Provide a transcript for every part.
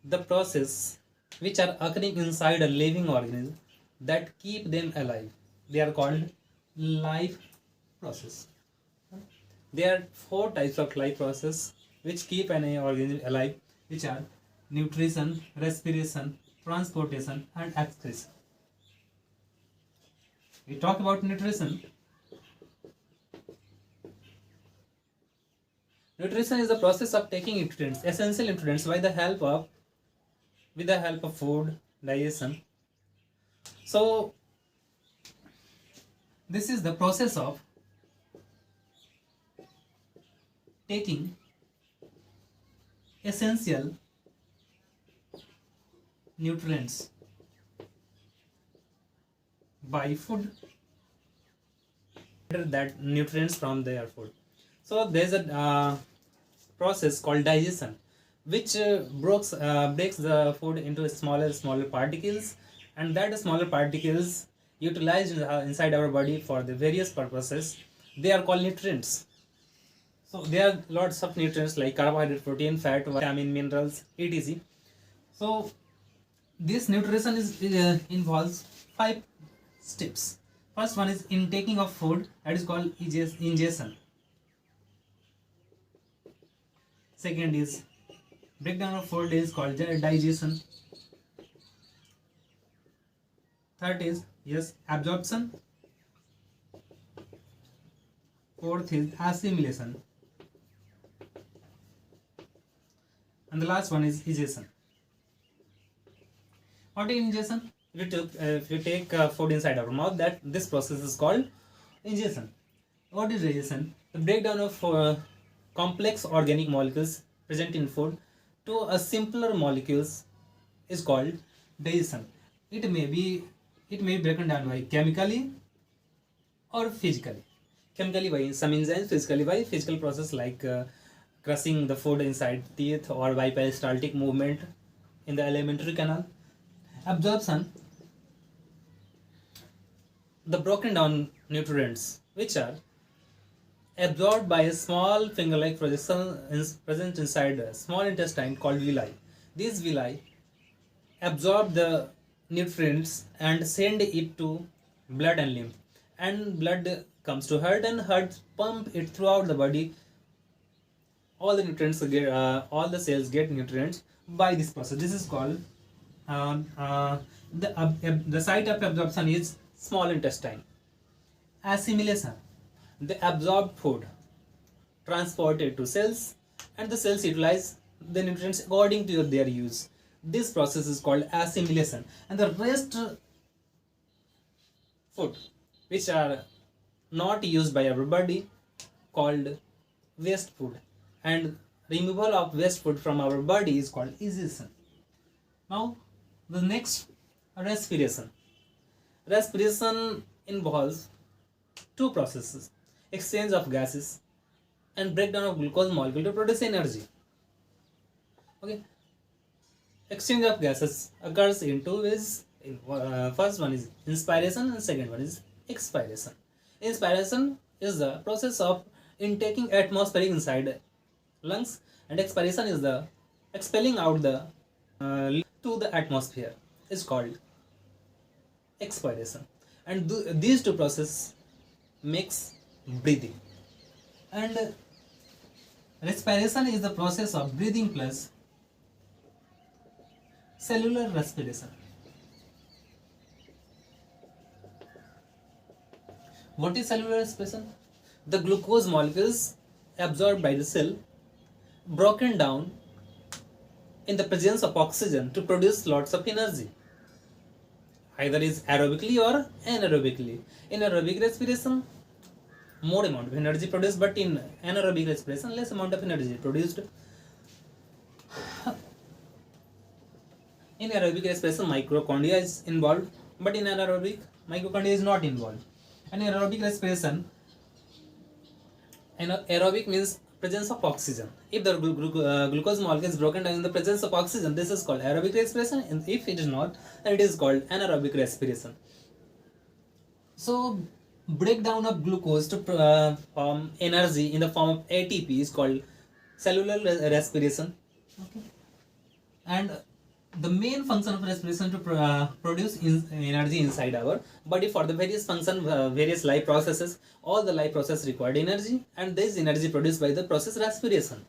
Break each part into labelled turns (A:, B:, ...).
A: the process which are occurring inside a living organism that keep them alive. They are called life process. There are four types of life process which keep an organism alive, which are nutrition, respiration, transportation, and excretion. We talk about nutrition. Nutrition is the process of taking nutrients, essential nutrients, with the help of food, digestion. So this is the process of taking essential nutrients by food, that nutrients from their food. So there's a process called digestion, which breaks the food into smaller particles, and that smaller particles utilized inside our body for the various purposes. They are called nutrients. So there are lots of nutrients like carbohydrate, protein, fat, vitamin, minerals, etc. So this nutrition involves 5 steps. First one is intaking of food, that is called ingestion. Second is breakdown of food, is called digestion. Third is absorption. Fourth is assimilation. And the last one is ingestion. What is ingestion? If you take food inside our mouth, that this process is called ingestion. What is digestion? The breakdown of complex organic molecules present in food to a simpler molecules is called digestion. It may be broken down by chemically or physically. Chemically by some enzymes, physically by physical process like crushing the food inside teeth, or by peristaltic movement in the alimentary canal. Absorption, the broken down nutrients which are absorbed by a small finger-like projection present inside a small intestine called villi. These villi absorb the nutrients and send it to blood and lymph, and blood comes to heart, and heart pump it throughout the body. All the cells get nutrients by this process. This is called the site of absorption is small intestine. Assimilation, the absorbed food transported to cells, and the cells utilize the nutrients according to their use. This process is called assimilation. And the rest food which are not used by our body called waste food, and removal of waste food from our body is called ingestion. Now the next, respiration. Respiration involves 2 processes: exchange of gases and breakdown of glucose molecule to produce energy. Okay, exchange of gases occurs in 2 ways. First one is inspiration, and second one is expiration. Inspiration is the process of intaking atmospheric inside lungs, and expiration is the expelling out the to the atmosphere, is called expiration. And these 2 processes makes breathing. And respiration is the process of breathing plus cellular respiration. What is cellular respiration? The glucose molecules absorbed by the cell, broken down in the presence of oxygen to produce lots of energy, either is aerobically or anaerobically. In aerobic respiration, more amount of energy produced, but in anaerobic respiration, less amount of energy produced. In aerobic respiration, mitochondria is involved, but in anaerobic, mitochondria is not involved. And aerobic respiration, aerobic means presence of oxygen. If the glucose molecule is broken down in the presence of oxygen, this is called aerobic respiration, and if it is not, then it is called anaerobic respiration. So breakdown of glucose to form energy in the form of ATP is called cellular respiration. Okay. And the main function of respiration to produce energy inside our body. For the various function, various life processes, all the life process required energy, and this energy produced by the process respiration.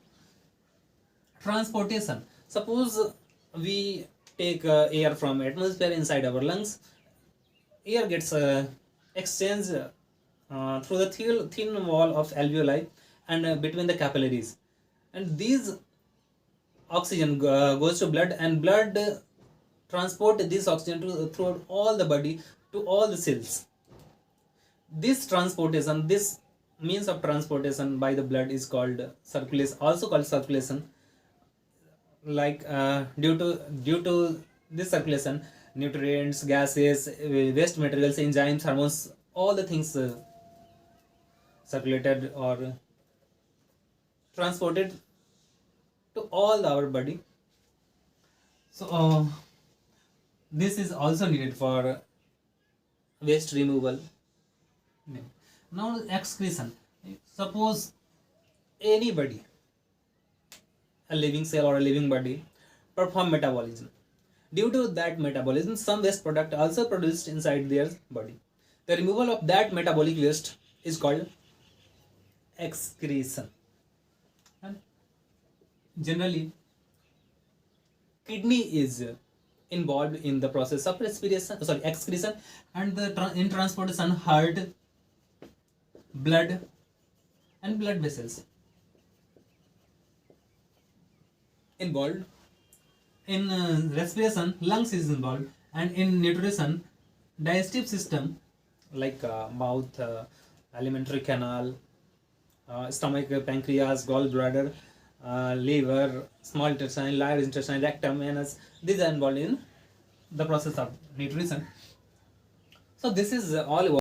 A: Transportation, suppose we take air from atmosphere inside our lungs. Air gets exchanged through the thin wall of alveoli and between the capillaries, and these oxygen goes to blood, and blood transport this oxygen to throughout all the body to all the cells. This transportation, this means of transportation by the blood is called circulation, also called circulation. Like due to this circulation, nutrients, gases, waste materials, enzymes, hormones, all the things circulated or transported to all our body. So this is also needed for waste removal. Now excretion, suppose anybody, a living cell or a living body, perform metabolism. Due to that metabolism, some waste product also produced inside their body. The removal of that metabolic waste is called excretion. And generally, kidney is involved in the process of excretion, and the in transportation heart, blood, and blood vessels involved. In respiration, lungs is involved, and in nutrition, digestive system like mouth, alimentary canal, stomach, pancreas, gallbladder, liver, small intestine, large intestine, rectum, anus. These are involved in the process of nutrition. So this is all about